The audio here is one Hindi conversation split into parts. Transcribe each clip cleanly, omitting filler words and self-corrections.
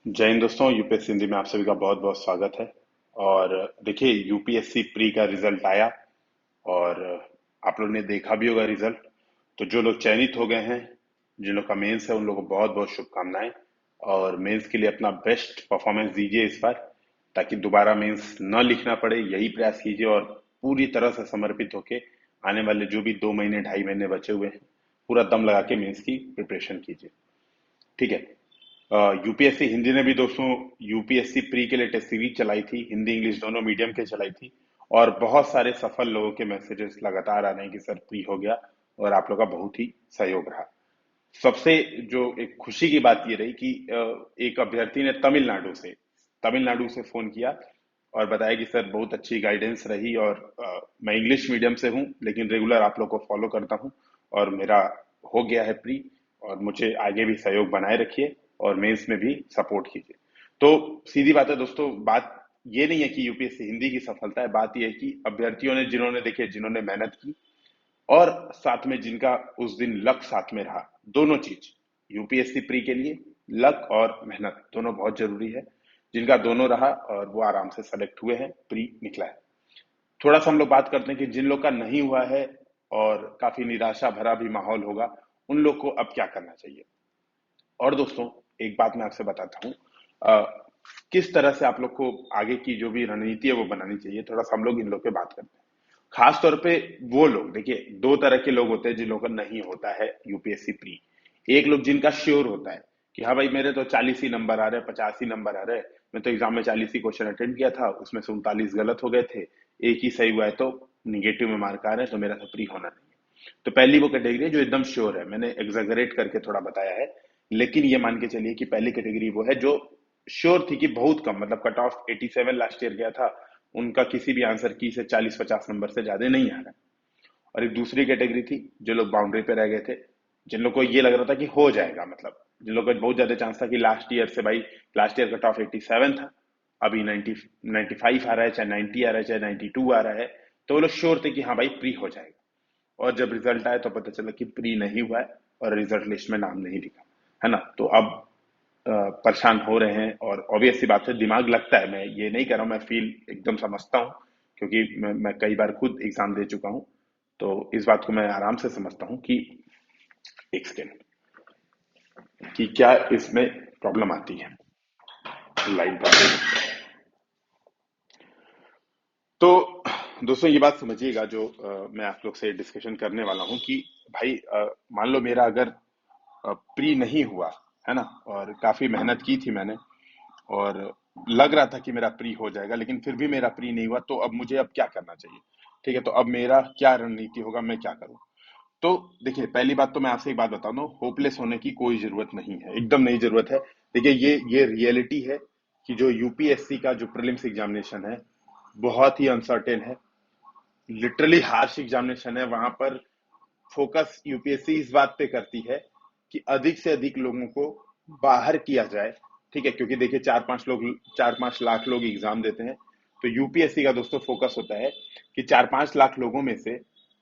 जय हिंद दोस्तों। यूपीएससी हिंदी में आप सभी का बहुत बहुत स्वागत है। और देखिए, यूपीएससी प्री का रिजल्ट आया और आप लोग ने देखा भी होगा रिजल्ट। तो जो लोग चयनित हो गए हैं, जिन लोग का मेंस है, उन लोगों को बहुत बहुत शुभकामनाएं। और मेंस के लिए अपना बेस्ट परफॉर्मेंस दीजिए इस बार, ताकि दोबारा मेंस न लिखना पड़े। यही प्रयास कीजिए और पूरी तरह से समर्पित होके आने वाले जो भी 2 महीने 2.5 महीने बचे हुए हैं, पूरा दम लगा के मेंस की प्रिपरेशन कीजिए। ठीक है। यूपीएससी हिंदी ने भी दोस्तों यूपीएससी प्री के लिए टेस्ट सीरीज चलाई थी, हिंदी इंग्लिश दोनों मीडियम के चलाई थी। और बहुत सारे सफल लोगों के मैसेजेस लगातार आ रहे हैं कि सर प्री हो गया, और आप लोग का बहुत ही सहयोग रहा। सबसे जो एक खुशी की बात ये रही कि एक अभ्यर्थी ने तमिलनाडु से फोन किया और बताया कि सर बहुत अच्छी गाइडेंस रही, और मैं इंग्लिश मीडियम से हूँ लेकिन रेगुलर आप लोग को फॉलो करता हूँ, और मेरा हो गया है प्री, और मुझे आगे भी सहयोग बनाए रखिए और मेंस में भी सपोर्ट कीजिए। तो सीधी बात है दोस्तों, बात ये नहीं है कि यूपीएससी हिंदी की सफलता है, बात ये है कि अभ्यर्थियों ने, जिन्होंने मेहनत की, और साथ में जिनका उस दिन लक साथ में रहा। दोनों चीज यूपीएससी प्री के लिए, लक और मेहनत दोनों बहुत जरूरी है। जिनका दोनों रहा और वो आराम से सेलेक्ट हुए हैं, प्री निकला है। थोड़ा सा हम लोग बात करते हैं कि जिन लोग का नहीं हुआ है और काफी निराशा भरा भी माहौल होगा, उन लोग को अब क्या करना चाहिए। और दोस्तों, एक बात मैं आपसे बताता हूँ, किस तरह से आप लोग को आगे की जो भी रणनीति है वो बनानी चाहिए। थोड़ा सा हम लोग इन लोग पे बात करते हैं। खास तौर पे वो लोग, देखिए, दो तरह के लोग होते हैं जिन लोगों का नहीं होता है यूपीएससी प्री। एक लोग जिनका श्योर होता है कि हाँ भाई, मेरे तो 40 ही नंबर आ रहे, 50 ही नंबर आ रहे, मैं तो एग्जाम में 40 ही क्वेश्चन अटेंड किया था, उसमें से 39 गलत हो गए थे, एक ही सही हुआ है, तो निगेटिव में मार्क आ रहे हैं, तो मेरा तो प्री होना नहीं है। तो पहली वो कैटेगरी है जो एकदम श्योर है, मैंने एग्जैगरेट करके थोड़ा बताया है, लेकिन ये मान के चलिए कि पहली कैटेगरी वो है जो श्योर थी कि बहुत कम, मतलब कट ऑफ 87 लास्ट ईयर गया था, उनका किसी भी आंसर की से 40-50 नंबर से ज्यादा नहीं आ रहा है। और एक दूसरी कैटेगरी थी जो लोग बाउंड्री पे रह गए थे, जिन लोग को ये लग रहा था कि हो जाएगा, मतलब जिन लोग को बहुत ज्यादा चांस था कि लास्ट ईयर से, भाई लास्ट ईयर कट ऑफ 87 था, अभी 95 आ रहा है, चाहे 90 आ रहा है, चाहे 92 आ रहा है, तो वो लोग श्योर थे कि हाँ भाई प्री हो जाएगा। और जब रिजल्ट आया तो पता चला कि प्री नहीं हुआ है और रिजल्ट लिस्ट में नाम नहीं लिखा, है ना। तो अब परेशान हो रहे हैं, और ऑब्वियस सी बात है, दिमाग लगता है। मैं ये नहीं कर रहा हूँ, मैं फील एकदम समझता हूँ, क्योंकि मैं कई बार खुद एग्जाम दे चुका हूँ। तो इस बात को मैं आराम से समझता हूँ कि एक सेकेंड, कि क्या इसमें प्रॉब्लम आती है। लाइन पर। तो दोस्तों, ये बात समझिएगा जो मैं आप लोग से डिस्कशन करने वाला हूँ कि भाई, मान लो मेरा अगर प्री नहीं हुआ, है ना, और काफी मेहनत की थी मैंने, और लग रहा था कि मेरा प्री हो जाएगा, लेकिन फिर भी मेरा प्री नहीं हुआ, तो अब मुझे अब क्या करना चाहिए। ठीक है, तो अब मेरा क्या रणनीति होगा, मैं क्या करूं। तो देखिए, पहली बात तो मैं आपसे एक बात बता दूं, होपलेस होने की कोई जरूरत नहीं है, एकदम नहीं जरूरत है। देखिए, ये रियलिटी है कि जो यूपीएससी का जो प्रीलिम्स एग्जामिनेशन है, बहुत ही अनसर्टेन है, लिटरली हार्श एग्जामिनेशन है। वहां पर फोकस यूपीएससी इस बात पे करती है कि अधिक से अधिक लोगों को बाहर किया जाए। ठीक है, क्योंकि देखिए, 4-5 लाख लोग एग्जाम देते हैं। तो यूपीएससी का दोस्तों फोकस होता है कि 4-5 लाख लोगों में से,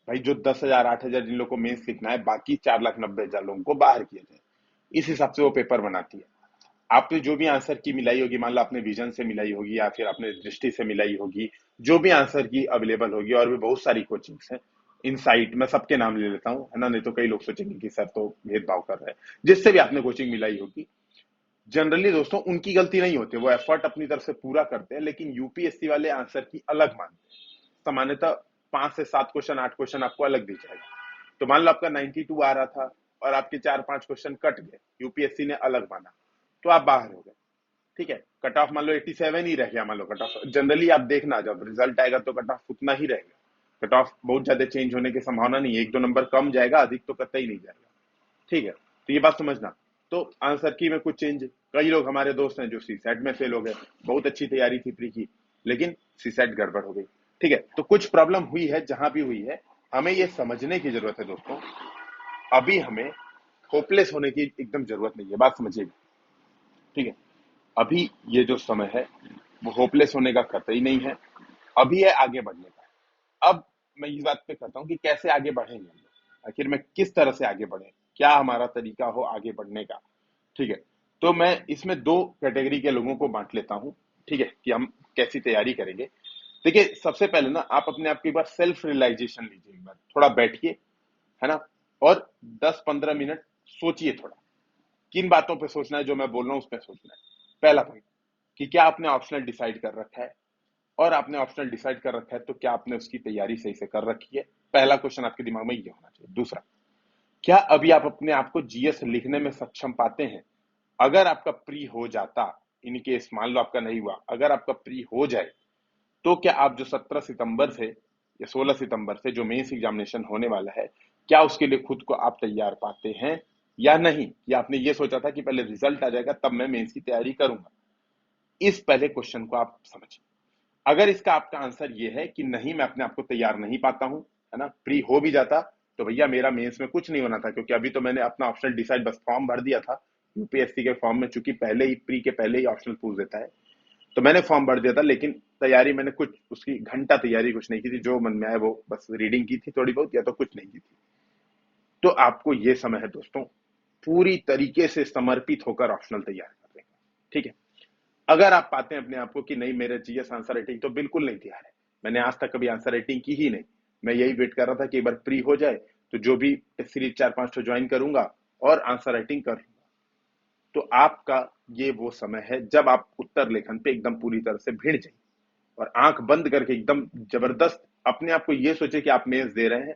भाई जो 10,000 8,000 जिन लोगों को मेंस लिखना है, बाकी 4,90,000 लोगों को बाहर किया जाए। इस हिसाब से वो पेपर बनाती है। आपने जो भी आंसर की मिलाई होगी, मान लो आपने विजन से मिलाई होगी या फिर आपने दृष्टि से मिलाई होगी, जो भी आंसर की अवेलेबल होगी, और भी बहुत सारी कोचिंग्स हैं, इनसाइट, मैं सबके नाम ले लेता हूँ, है ना, नहीं तो कई लोग सोचेंगे कि सर तो भेदभाव कर रहे हैं। जिससे भी आपने कोचिंग मिलाई होगी, जनरली दोस्तों उनकी गलती नहीं होती, वो एफर्ट अपनी तरफ से पूरा करते हैं, लेकिन यूपीएससी वाले आंसर की अलग मानते हैं। सामान्यतः 5 से 7 क्वेश्चन, 8 क्वेश्चन आपको अलग दी जाएगा। तो मान लो आपका 92 आ रहा था और आपके 4-5 क्वेश्चन कट गए, यूपीएससी ने अलग माना, तो आप बाहर हो गए। ठीक है, कट ऑफ मान लो 87 ही रह गया, मान लो कट ऑफ, जनरली आप देखना जब रिजल्ट आएगा तो कट ऑफ उतना ही रहेगा। कट ऑफ बहुत ज्यादा चेंज होने की संभावना नहीं है, 1-2 नंबर कम जाएगा, अधिक तो कतई नहीं जाएगा। ठीक है, तो ये बात समझना। तो आंसर की में कुछ चेंज, कई लोग हमारे दोस्त हैं जो सी सेट में फेल हो गए, बहुत अच्छी तैयारी थी प्री की, लेकिन सी सेट गड़बड़ हो गई। ठीक है, तो कुछ प्रॉब्लम हुई है, जहां भी हुई है, हमें ये समझने की जरूरत है दोस्तों, अभी हमें होपलेस होने की एकदम जरूरत नहीं है, बात समझिएगा। ठीक है, अभी ये जो समय है, वो होपलेस होने का कतई नहीं है, अभी है आगे बढ़ने का। अब मैं इस बात पे करता हूँ कि कैसे आगे बढ़ेंगे हम लोग, आखिर में किस तरह से आगे बढ़े, क्या हमारा तरीका हो आगे बढ़ने का। ठीक है, तो मैं इसमें दो कैटेगरी के लोगों को बांट लेता हूँ, ठीक है, कि हम कैसी तैयारी करेंगे। देखिए, सबसे पहले ना आप अपने आप की एक बार सेल्फ रियलाइजेशन लीजिए, एक बार थोड़ा बैठिए, है ना, और 10-15 मिनट सोचिए थोड़ा। किन बातों पे सोचना है, जो मैं बोल रहा हूँ उस पे सोचना है। पहला पॉइंट, कि क्या आपने ऑप्शनल डिसाइड कर रखा है, और आपने ऑप्शनल डिसाइड कर रखा है तो क्या आपने उसकी तैयारी सही से कर रखी है। पहला क्वेश्चन आपके दिमाग में ये होना चाहिए। दूसरा, क्या अभी आप अपने आप को जीएस लिखने में सक्षम पाते हैं? अगर आपका प्री हो जाता, इन केस मान लो आपका नहीं हुआ, अगर आपका प्री हो जाए, तो क्या आप जो 17 सितंबर से या 16 सितंबर से जो मेंस एग्जामिनेशन होने वाला है, क्या उसके लिए खुद को आप तैयार पाते हैं या नहीं? या आपने ये सोचा था कि पहले रिजल्ट आ जाएगा तब मैं मेंस की तैयारी करूंगा? इस पहले क्वेश्चन को आप समझिए। अगर इसका आपका आंसर ये है कि नहीं, मैं अपने आप को तैयार नहीं पाता हूं, है ना, प्री हो भी जाता, तो भैया मेरा मेंस में कुछ नहीं होना था, क्योंकि अभी तो मैंने अपना ऑप्शनल डिसाइड बस फॉर्म भर दिया था। यूपीएससी के फॉर्म में चूंकि पहले ही प्री के पहले ही ऑप्शनल पूछ देता है, तो मैंने फॉर्म भर दिया था, लेकिन तैयारी मैंने कुछ उसकी घंटा तैयारी कुछ नहीं की थी, जो मन में आए वो बस रीडिंग की थी थोड़ी बहुत, या तो कुछ नहीं की थी। तो आपको ये समय है दोस्तों, पूरी तरीके से समर्पित होकर ऑप्शनल तैयार करने का, ठीक है। अगर आप पाते हैं अपने आप को कि नहीं, मेरे जीएस आंसर राइटिंग तो बिल्कुल नहीं तैयार है, मैंने आज तक कभी आंसर राइटिंग की ही नहीं, मैं यही वेट कर रहा था कि एक बार फ्री हो जाए तो जो भी टेस्ट सीरीज 4-5 तो ज्वाइन करूंगा और आंसर राइटिंग कर लूंगा, तो आपका ये वो समय है जब आप उत्तर लेखन पे एकदम पूरी तरह से भिड़ जाइए, और आंख बंद करके एकदम जबरदस्त अपने आप को ये सोचे कि आप मेंस दे रहे हैं,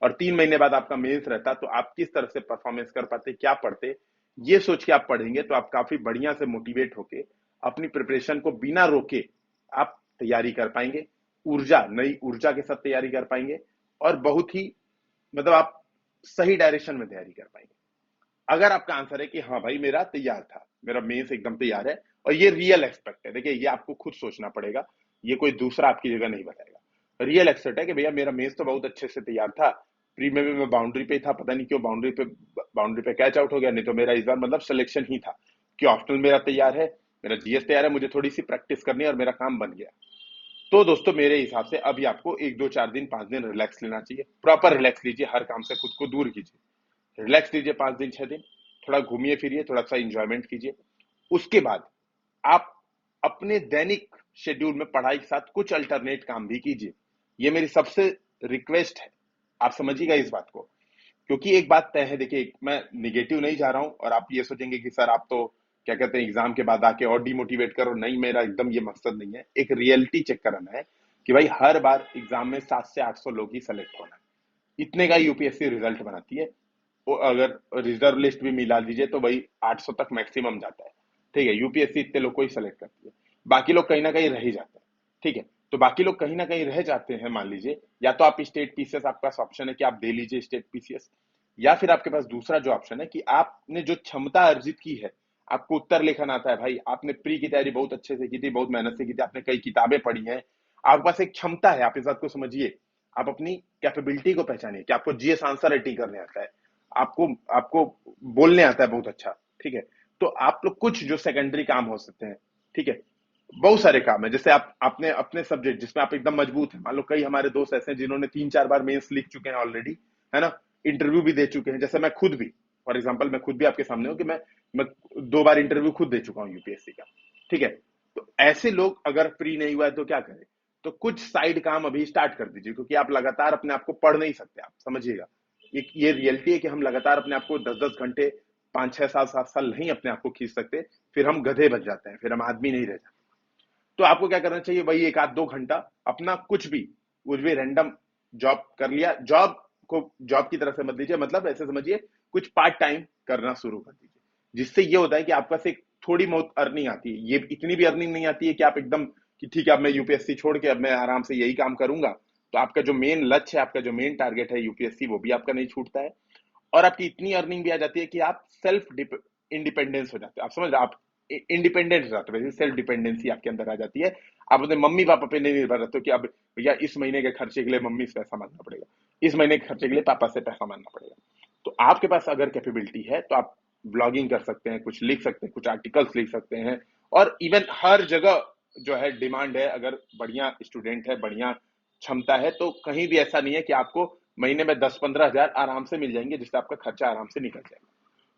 और 3 महीने बाद आपका मेंस रहता, तो आप किस तरह से परफॉर्मेंस कर पाते, क्या पढ़ते, ये सोच के आप पढ़ेंगे तो आप काफी बढ़िया से मोटिवेट होके अपनी प्रिपरेशन को बिना रोके आप तैयारी कर पाएंगे। ऊर्जा, नई ऊर्जा के साथ तैयारी कर पाएंगे, और बहुत ही मतलब आप सही डायरेक्शन में तैयारी कर पाएंगे। अगर आपका आंसर है कि हाँ भाई मेरा तैयार था, मेरा मेंस एकदम तैयार है, और ये रियल एक्सपेक्ट है, देखिए ये आपको खुद सोचना पड़ेगा, ये कोई दूसरा आपकी जगह नहीं बताएगा। रियल एक्सपेक्ट है कि भैया मेरा मेंस तो बहुत अच्छे से तैयार था, प्री में भी मैं बाउंड्री पे था, पता नहीं क्यों बाउंड्री पे कैच आउट हो गया, नहीं तो मेरा इस बार मतलब सिलेक्शन ही था कि ऑप्शनल मेरा तैयार है, मेरा जीएस तैयार है, मुझे थोड़ी सी प्रैक्टिस करनी है और मेरा काम बन गया। तो दोस्तों मेरे हिसाब से अभी आपको 1-2-4 दिन 5 दिन रिलैक्स लेना चाहिए, प्रॉपर रिलैक्स लीजिए, हर काम से खुद को दूर कीजिए, रिलैक्स लीजिए 5 दिन 6 दिन, थोड़ा घूमिए फिरिए, थोड़ा सा इंजॉयमेंट कीजिए। उसके बाद आप अपने दैनिक शेड्यूल में पढ़ाई के साथ कुछ अल्टरनेट काम भी कीजिए, ये मेरी सबसे रिक्वेस्ट है, आप समझिएगा इस बात को। क्योंकि एक बात तय है, देखिए मैं निगेटिव नहीं जा रहा हूं और आप ये सोचेंगे कि सर आप तो क्या कहते हैं एग्जाम के बाद आके और डिमोटिवेट करो, नहीं, मेरा एकदम ये मकसद नहीं है, एक रियलिटी चेक कराना है कि भाई हर बार एग्जाम में 700 से 800 लोग ही सेलेक्ट होना है, इतने का यूपीएससी रिजल्ट बनाती है। वो अगर रिजर्व लिस्ट भी मिला दीजिए तो भाई 800 तक मैक्सिमम जाता है, ठीक है, यूपीएससी इतने लोग को ही सेलेक्ट करती है, बाकी लोग कहीं ना कहीं रह ही जाते हैं, ठीक है। तो बाकी लोग कहीं ना कहीं रह जाते हैं, मान लीजिए, या तो आप स्टेट पीसीएस, आपके पास ऑप्शन है कि आप दे लीजिए स्टेट पीसीएस, या फिर आपके पास दूसरा जो ऑप्शन है कि आपने जो क्षमता अर्जित की है, आपको उत्तर लेखन आता है भाई, आपने प्री की तैयारी बहुत अच्छे से की थी, बहुत मेहनत से की थी, आपने कई किताबें पढ़ी हैं, आपके पास एक क्षमता है, आप इस बात को समझिए, आप अपनी कैपेबिलिटी को पहचानिए कि आपको जीएस आंसर राइटिंग करने आता है, आपको आपको बोलने आता है बहुत अच्छा, ठीक है। तो आप लोग कुछ जो सेकेंडरी काम हो सकते हैं, ठीक है, बहुत सारे काम है, जैसे आप आपने अपने सब्जेक्ट जिसमें आप एकदम मजबूत हैं, मान लो कई हमारे दोस्त ऐसे हैं जिन्होंने 3-4 बार मेंस लिख चुके हैं ऑलरेडी, है ना, इंटरव्यू भी दे चुके हैं, जैसे मैं खुद भी, फॉर एग्जाम्पल मैं खुद भी आपके सामने हूं कि मैं 2 बार इंटरव्यू खुद दे चुका हूं यूपीएससी का, ठीक है। तो ऐसे लोग अगर फ्री नहीं हुआ है तो क्या करें, तो कुछ साइड काम अभी स्टार्ट कर दीजिए, क्योंकि आप लगातार अपने आप को पढ़ नहीं सकते, आप समझिएगा, ये रियलिटी है कि हम लगातार अपने आप को 10-10 घंटे 5-6 साल 7 साल नहीं अपने आप को खींच सकते, फिर हम गधे बन जाते हैं, फिर हम आदमी नहीं रह जाते। तो आपको क्या करना चाहिए, वही 1-2 घंटा अपना कुछ भी रैंडम जॉब कर लिया, जॉब को जॉब की तरह से मत लीजिए, मतलब ऐसे समझिए कुछ पार्ट टाइम करना शुरू कर दीजिए, जिससे ये होता है कि आपका से थोड़ी बहुत अर्निंग आती है, ये इतनी भी अर्निंग नहीं आती है कि आप एकदम कि ठीक है अब मैं यूपीएससी छोड़ के अब मैं आराम से यही काम करूंगा, तो आपका जो मेन लक्ष्य है, आपका जो मेन टारगेट है यूपीएससी, वो भी आपका नहीं छूटता है, और आपकी इतनी अर्निंग भी आ जाती है कि आप सेल्फ इंडिपेंडेंस हो जाते हैं, आप समझ रहे हैं? आप इंडिपेंडेंट हो जाते हैं, सेल्फ डिपेंडेंसी आपके अंदर आ जाती है, आप अपने मम्मी पापा पे नहीं निर्भर रहते हो कि अब भैया इस महीने के खर्चे के लिए मम्मी से पैसा मांगना पड़ेगा, इस महीने के खर्चे के लिए पापा से पैसा मांगना पड़ेगा। तो आपके पास अगर कैपेबिलिटी है तो आप ब्लॉगिंग कर सकते हैं, कुछ लिख सकते हैं, कुछ आर्टिकल्स लिख सकते हैं, और इवन हर जगह जो है डिमांड है, अगर बढ़िया स्टूडेंट है, बढ़िया क्षमता है, तो कहीं भी ऐसा नहीं है कि आपको महीने में 10-15 हजार आराम से मिल जाएंगे, जिससे आपका खर्चा आराम से निकल जाएगा।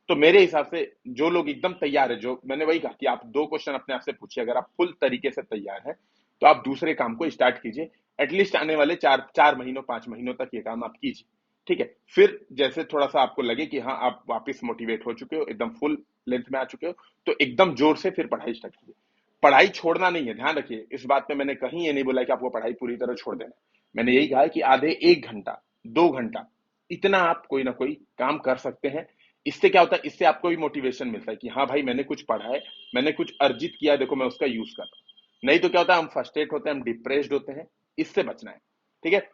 तो मेरे हिसाब से जो लोग एकदम तैयार है, जो मैंने वही कहा कि आप 2 क्वेश्चन अपने आप से पूछिए, अगर आप फुल तरीके से तैयार हैं तो आप दूसरे काम को स्टार्ट कीजिए। एटलीस्ट आने वाले 4 महीनों 5 महीनों तक ये काम आप कीजिए, ठीक है। फिर जैसे थोड़ा सा आपको लगे कि हाँ आप वापस मोटिवेट हो चुके हो, एकदम फुल लेंथ में आ चुके हो, तो एकदम जोर से फिर पढ़ाई स्टार्ट कीजिए। पढ़ाई छोड़ना नहीं है, ध्यान रखिए इस बात में, मैंने कहीं ये नहीं बोला कि आपको पढ़ाई पूरी तरह छोड़ देना है। मैंने यही कहा है कि आधे 1 घंटा 2 घंटा इतना आप कोई ना कोई काम कर सकते हैं। इससे क्या होता है, इससे आपको भी मोटिवेशन मिलता है कि हाँ भाई मैंने कुछ पढ़ा है, मैंने कुछ अर्जित किया है, देखो मैं उसका यूज कर रहा हूँ। नहीं तो क्या होता है, हम फ्रस्ट्रेट होते हैं, हम डिप्रेस्ड होते हैं। इससे बचना है, ठीक है।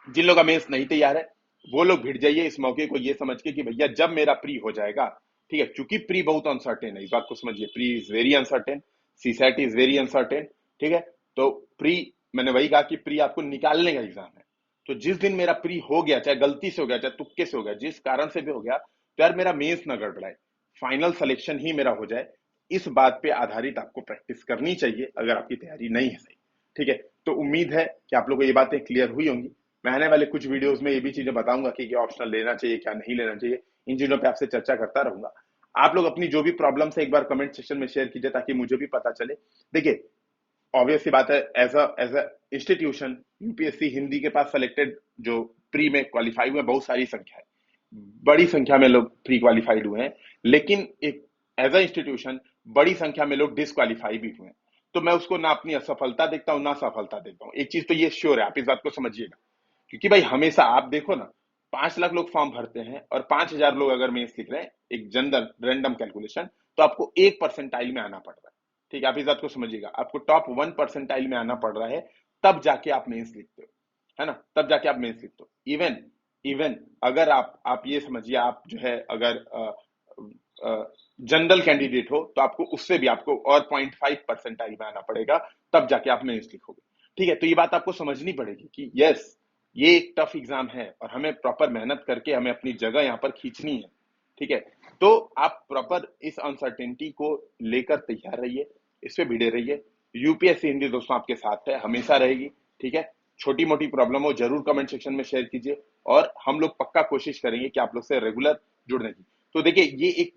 जिन लोग का मेंस नहीं तैयार है वो लोग भिड़ जाइए इस मौके को ये समझ के कि भैया जब मेरा प्री हो जाएगा, ठीक है, क्योंकि प्री बहुत अनसर्टेन है, इस बात को समझिए, pre is very uncertain, CSAT is very uncertain, ठीक है। तो प्री, मैंने वही कहा कि प्री आपको निकालने का एग्जाम है। तो जिस दिन मेरा प्री हो गया, चाहे गलती से हो गया, चाहे तुक्के से हो गया, जिस कारण से भी हो गया, तो यार मेरा मेंस ना गड़बड़ाए, फाइनल सिलेक्शन ही मेरा हो जाए। इस बात पे आधारित आपको प्रैक्टिस करनी चाहिए अगर आपकी तैयारी नहीं है सही, ठीक है। तो उम्मीद है कि आप लोगों को ये बातें क्लियर हुई होंगी। मैं आने वाले कुछ वीडियोस में ये भी चीजें बताऊंगा कि क्या ऑप्शनल लेना चाहिए, क्या नहीं लेना चाहिए, इन चीजों पे आपसे चर्चा करता रहूंगा। आप लोग अपनी जो भी प्रॉब्लम है एक बार कमेंट सेक्शन में शेयर कीजिए ताकि मुझे भी पता चले। देखिए ऑब्वियस सी बात है, as a institution UPSC Hindi के पास सेलेक्टेड जो प्री में क्वालिफाई हुए बहुत सारी संख्या है, बड़ी संख्या में लोग प्री क्वालिफाइड हुए हैं, लेकिन एक एज अ इंस्टीट्यूशन बड़ी संख्या में लोग डिसक्वालीफाई भी हुए हैं। तो मैं उसको ना अपनी असफलता देखता हूं ना सफलता देखता हूं। एक चीज तो ये श्योर है, आप इस बात को समझिएगा, क्योंकि भाई हमेशा आप देखो ना, 5 लाख लोग फॉर्म भरते हैं और 5,000 लोग अगर मेंस लिख रहे हैं, एक जनरल रैंडम कैलकुलेशन, तो आपको 1 परसेंटाइल में आना पड़ रहा है, ठीक है। आप इस बात को समझिएगा, आपको टॉप 1 परसेंटाइल में आना पड़ रहा है, तब जाके आप मेंस लिखते हो, है ना, तब जाके आप मेंस लिखते हो। इवन इवन अगर आप ये समझिए, आप जो है अगर जनरल कैंडिडेट हो तो आपको उससे भी आपको और 0.5 परसेंटाइल में आना पड़ेगा, तब जाके आप मेंस लिखोगे, ठीक है। तो ये बात आपको समझनी पड़ेगी कि यस ये एक टफ एग्जाम है और हमें प्रॉपर मेहनत करके हमें अपनी जगह यहाँ पर खींचनी है, ठीक है। तो आप प्रॉपर इस अनसर्टेनिटी को लेकर तैयार रहिए, इस पे भिड़े रहिए। यूपीएससी हिंदी दोस्तों आपके साथ है, हमेशा रहेगी, ठीक है। छोटी मोटी प्रॉब्लम हो जरूर कमेंट सेक्शन में शेयर कीजिए और हम लोग पक्का कोशिश करेंगे कि आप लोग से रेगुलर जुड़ने की। तो देखिए ये एक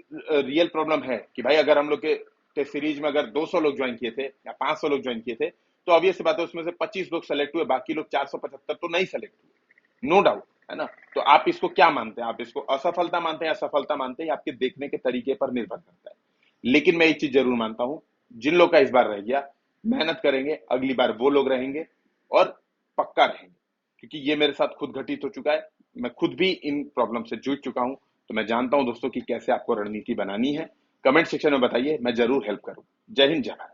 रियल प्रॉब्लम है कि भाई अगर हम लोग के टेस्ट सीरीज में अगर 200 लोग ज्वाइन किए थे या 500 लोग ज्वाइन किए थे, तो अब ये सी बात है उसमें से 25 लोग सेलेक्ट हुए, बाकी लोग 475 तो नहीं सेलेक्ट हुए, नो डाउट, है ना। तो आप इसको क्या मानते हैं, आप इसको असफलता मानते हैं या सफलता मानते हैं, आपके देखने के तरीके पर निर्भर करता है। लेकिन मैं एक चीज जरूर मानता हूं, जिन लोग का इस बार रह गया, मेहनत करेंगे, अगली बार वो लोग रहेंगे और पक्का रहेंगे, क्योंकि ये मेरे साथ खुद घटित हो चुका है। मैं खुद भी इन प्रॉब्लम से जूझ चुका हूं, तो मैं जानता हूं दोस्तों कि कैसे आपको रणनीति बनानी है। कमेंट सेक्शन में बताइए, मैं जरूर हेल्प करूं। जय हिंद, जय भारत।